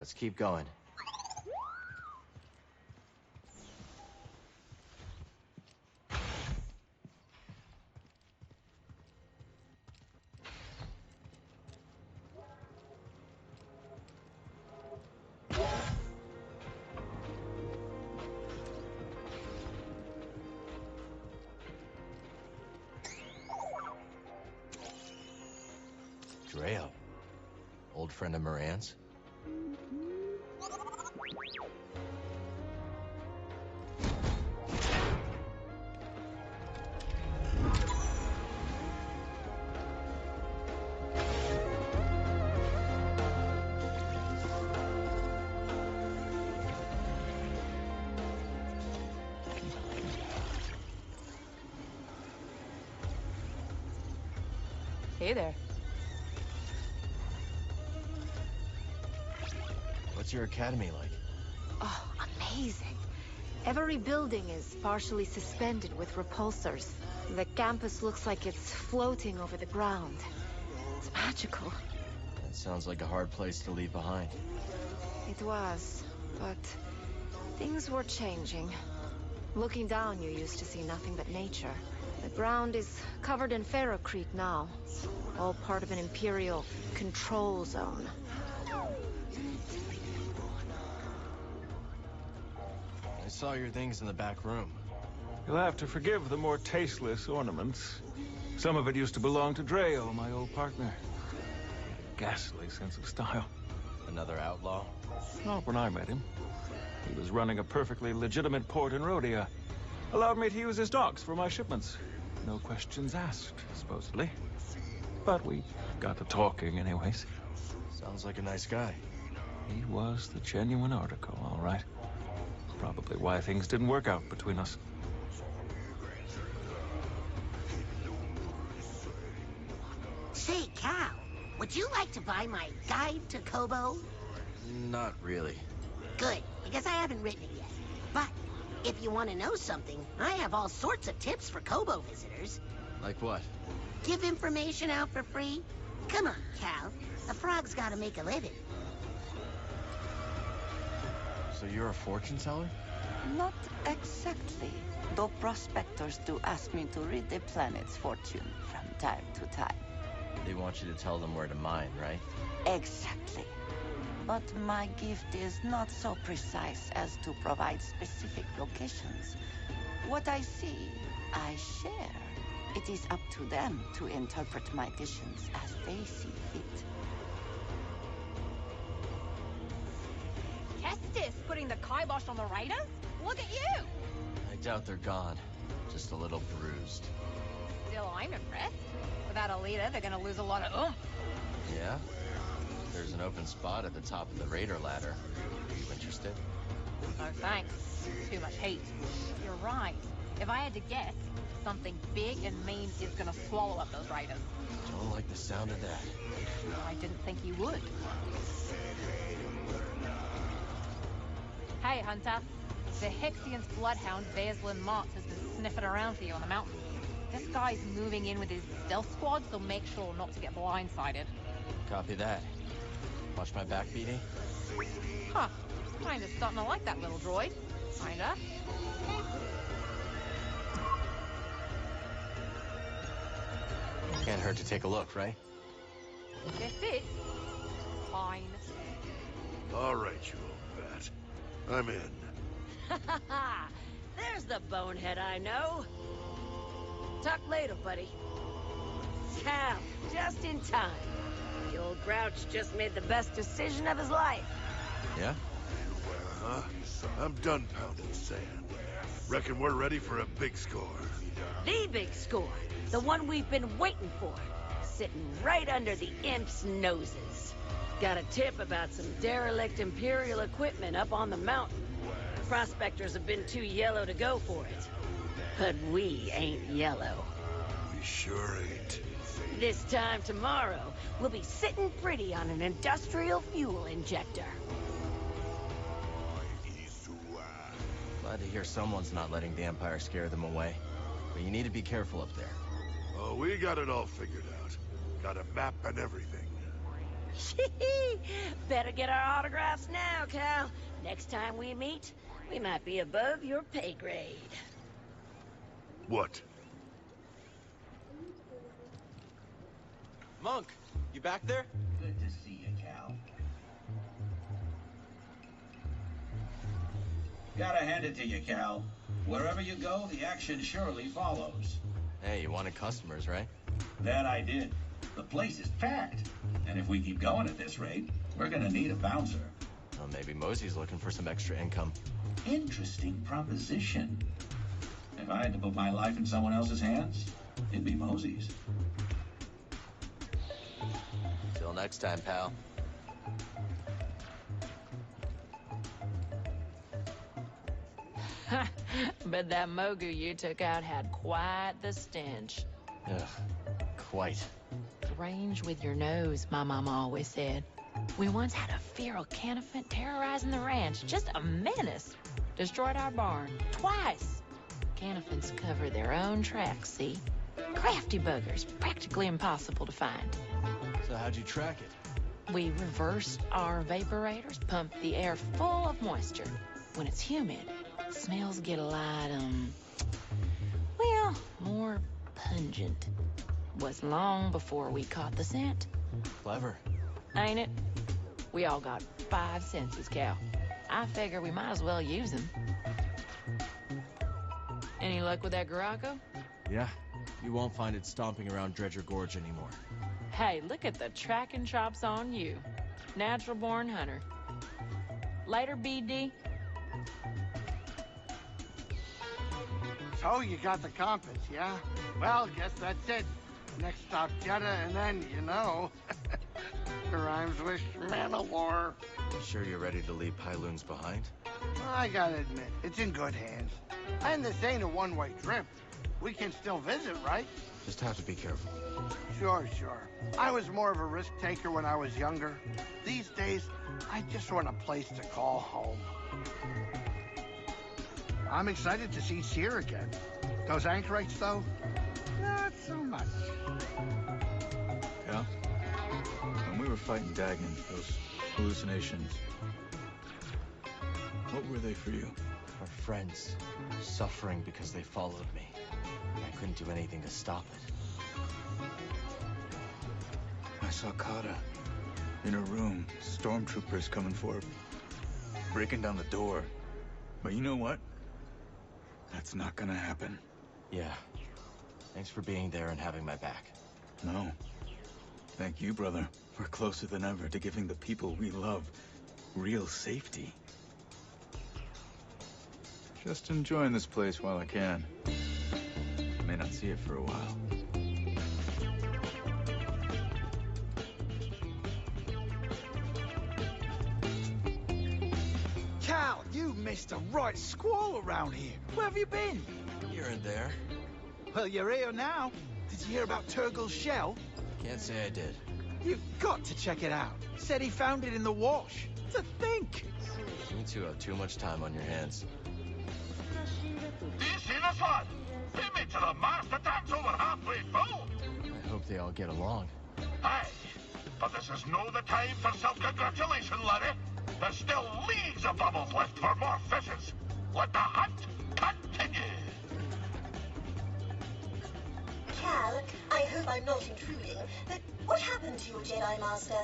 Let's keep going. Drayo. Old friend of Moran's. Hey there. What's your academy like? Oh, amazing. Every building is partially suspended with repulsors. The campus looks like it's floating over the ground. It's magical. That sounds like a hard place to leave behind. It was, but things were changing. Looking down, you used to see nothing but nature. The ground is covered in ferrocrete now, all part of an Imperial control zone. I saw your things in the back room. You'll have to forgive the more tasteless ornaments. Some of it used to belong to Drayo, my old partner. Ghastly sense of style. Another outlaw? Not when I met him. He was running a perfectly legitimate port in Rhodia. Allowed me to use his docks for my shipments. No questions asked, supposedly. But we got to talking anyways. Sounds like a nice guy. He was the genuine article, all right. Probably why things didn't work out between us. Say, Cal, would you like to buy my guide to Kobo? Not really. Good, because I haven't written it yet. But if you want to know something, I have all sorts of tips for Kobo visitors. Like what? Give information out for free? Come on, Cal. A frog's gotta make a living. So you're a fortune teller? Not exactly, though prospectors do ask me to read the planet's fortune from time to time. They want you to tell them where to mine, right? Exactly. But my gift is not so precise as to provide specific locations. What I see, I share. It is up to them to interpret my visions as they see fit. Kestis putting the kibosh on the raiders? Look at you! I doubt they're gone. Just a little bruised. Still, I'm impressed. Without a leader, they're gonna lose a lot of oomph. Yeah? There's an open spot at the top of the raider ladder. Are you interested? No thanks. Too much heat. You're right. If I had to guess, something big and mean is gonna swallow up those raiders. Don't like the sound of that. I didn't think you would. Hey, Hunter. The Hexion's bloodhound, Vaslin Martz, has been sniffing around for you on the mountain. This guy's moving in with his stealth squad, so make sure not to get blindsided. Copy that. Watch my back, BD. Huh. Kinda starting to like that little droid. Kinda. Can't hurt to take a look, right? If it fits, fine. All right, you old bat. I'm in. Ha ha ha! There's the bonehead I know. Talk later, buddy. Cal, just in time. The old grouch just made the best decision of his life. Yeah? Huh? I'm done pounding sand. Reckon we're ready for a big score. The big score. The one we've been waiting for. Sitting right under the imps' noses. Got a tip about some derelict Imperial equipment up on the mountain. Prospectors have been too yellow to go for it. But we ain't yellow. We sure ain't. This time tomorrow, we'll be sitting pretty on an industrial fuel injector. Glad to hear someone's not letting the Empire scare them away. But you need to be careful up there. Oh, we got it all figured out. Got a map and everything. Better get our autographs now, Cal. Next time we meet, we might be above your pay grade. What? Monk, you back there? Good to see you, Cal. Gotta hand it to you, Cal. Wherever you go, the action surely follows. Hey, you wanted customers, right? That I did. The place is packed. And if we keep going at this rate, we're gonna need a bouncer. Well, maybe Mosey's looking for some extra income. Interesting proposition. If I had to put my life in someone else's hands, it'd be Mosey's. Till next time, pal. But that Mogu you took out had quite the stench. Ugh, quite. Range with your nose, my mama always said. We once had a feral canifant terrorizing the ranch. Just a menace. Destroyed our barn. Twice. Canifants cover their own tracks, see? Crafty buggers. Practically impossible to find. So how'd you track it? We reversed our vaporators, pumped the air full of moisture. When it's humid, smells get a lot, well, more pungent. Was long before we caught the scent. Clever. Ain't it? We all got 5 senses, Cal. I figure we might as well use them. Any luck with that Garako? Yeah, you won't find it stomping around Dredger Gorge anymore. Hey, look at the tracking chops on you. Natural-born hunter. Later, BD. So you got the compass, yeah? Well, guess that's it. Next stop, Jeddah, and then, you know, rhymes with Mandalore. Sure you're ready to leave Pyloons behind? I gotta admit, it's in good hands. And this ain't a one-way trip. We can still visit, right? Just have to be careful. Sure. I was more of a risk taker when I was younger. These days, I just want a place to call home. I'm excited to see Seer again. Those anchorites, though, not so much. Yeah? When we were fighting Dagon, those hallucinations, what were they for you? Our friends, suffering because they followed me. I couldn't do anything to stop it. I saw Kata in a room, stormtroopers coming for her, breaking down the door. But you know what? That's not gonna happen. Yeah. Thanks for being there and having my back. No. Thank you, brother. We're closer than ever to giving the people we love real safety. Just enjoying this place while I can. May not see it for a while. Cal, you missed a right squall around here. Where have you been? Here and there. Well, you're here now. Did you hear about Turgle's shell? Can't say I did. You've got to check it out. Said he found it in the wash. To think. You two have too much time on your hands. Do you see this one? Beat me to the mast. The tank's over halfway full. I hope they all get along. Aye, but this is no the time for self-congratulation, laddie. There's still leagues of bubbles left for more fishes. Let the hunt continue. Cal, I hope I'm not intruding, but what happened to your Jedi Master?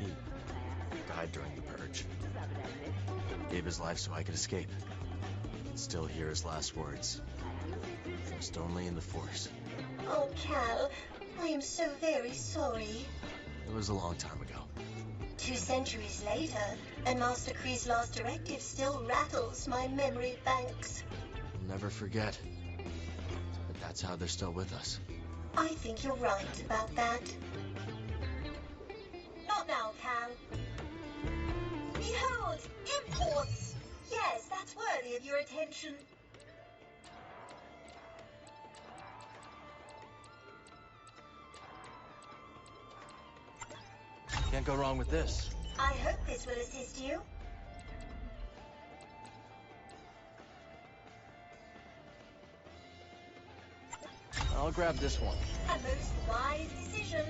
He died during the purge. Gave his life so I could escape. I can still hear his last words. Trust only in the Force. Oh, Cal, I am so very sorry. It was a long time ago. 2 centuries later, and Master Kree's last directive still rattles my memory banks. I'll never forget. But that's how they're still with us. I think you're right about that. Not now, Cal. Behold, imports! Yes, that's worthy of your attention. Can't go wrong with this. I hope this will assist you. I'll grab this one. A most wise decision.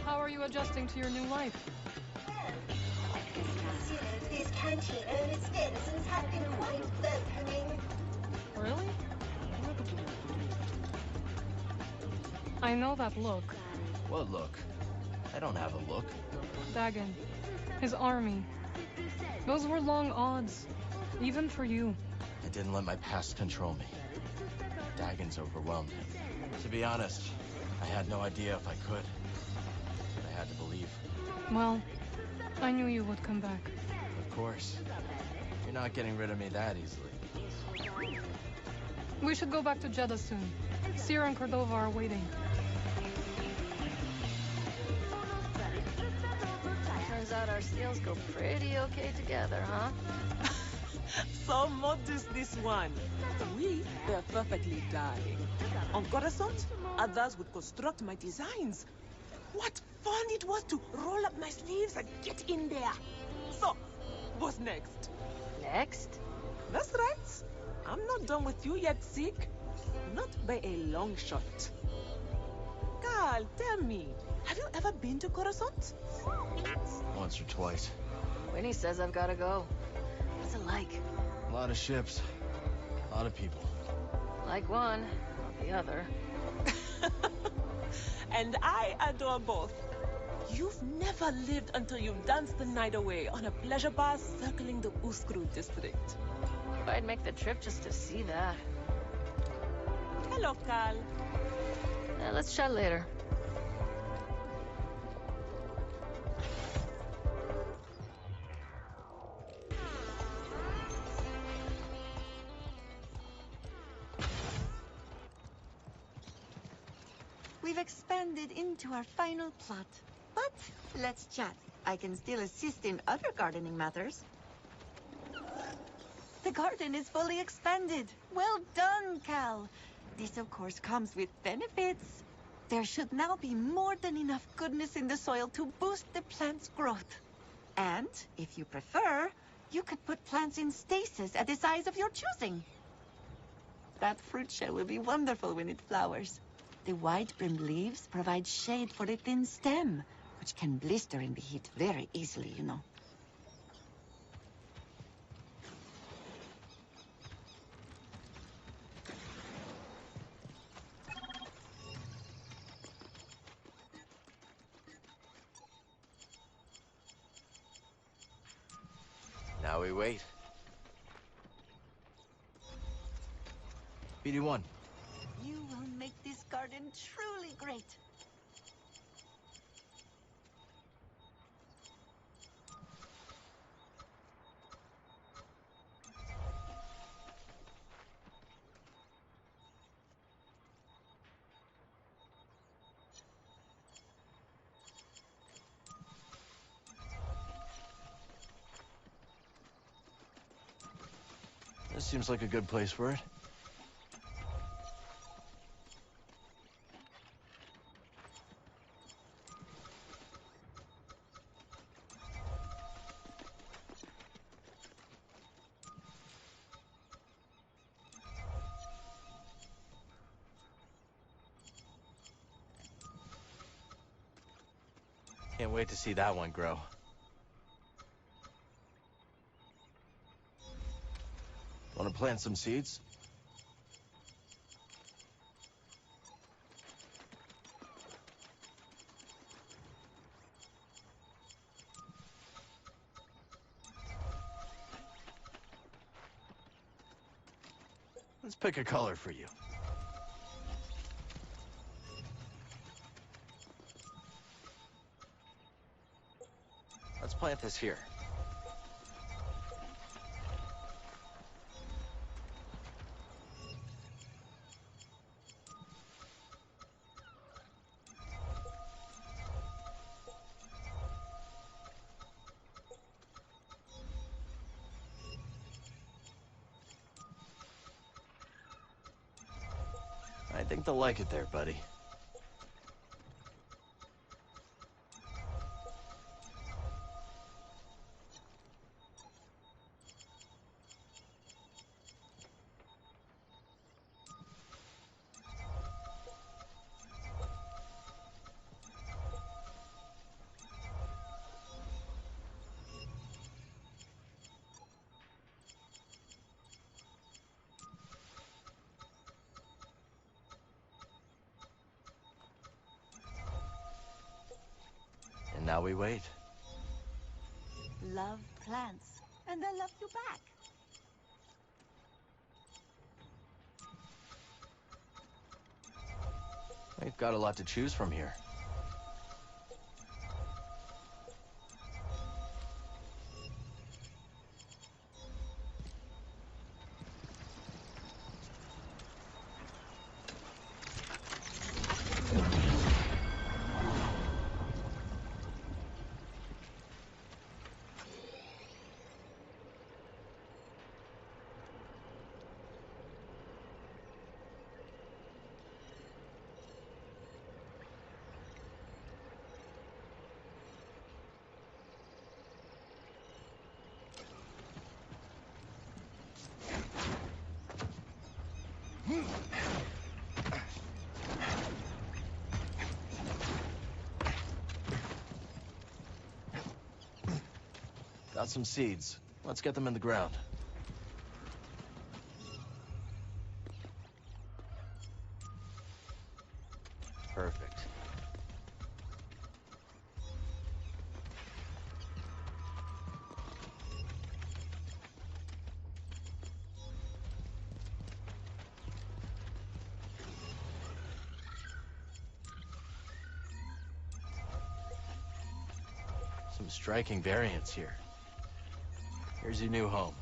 How are you adjusting to your new life? This cantina and its denizens have been quite welcoming. Really? I know that look. What look? I don't have a look. Dagon. His army. Those were long odds. Even for you. I didn't let my past control me. Dagon's overwhelmed him. To be honest, I had no idea if I could. But I had to believe. Well, I knew you would come back. Of course. You're not getting rid of me that easily. We should go back to Jeddah soon. Sierra and Cordova are waiting. Turns out our skills go pretty okay together, huh? So modest, this one. We were perfectly dying. On Coruscant, others would construct my designs. What fun it was to roll up my sleeves and get in there. So, what's next? Next? That's right. I'm not done with you yet, Zeke. Not by a long shot. Carl, tell me, have you ever been to Coruscant? Once or twice. Winnie says I've gotta go. What's it like? A lot of ships. A lot of people. Like one, not the other. And I adore both. You've never lived until you've danced the night away on a pleasure bus circling the Uskru district. I'd make the trip just to see that. Hello, Carl. Let's chat later. We've expanded into our final plot. But let's chat. I can still assist in other gardening matters. The garden is fully expanded. Well done, Cal. This, of course, comes with benefits. There should now be more than enough goodness in the soil to boost the plant's growth. And, if you prefer, you could put plants in stasis at the size of your choosing. That fruit shell will be wonderful when it flowers. The wide-brimmed leaves provide shade for the thin stem, which can blister in the heat very easily, you know. Now we wait. BD1. You will make this garden truly great. This seems like a good place for it. Can't wait to see that one grow. Want to plant some seeds? Let's pick a color for you. Let's plant this here. I think they'll like it there, buddy. Now we wait. Love plants, and I love you back. We've got a lot to choose from here. Got some seeds. Let's get them in the ground. Perfect. Some striking variants here. Here's your new home.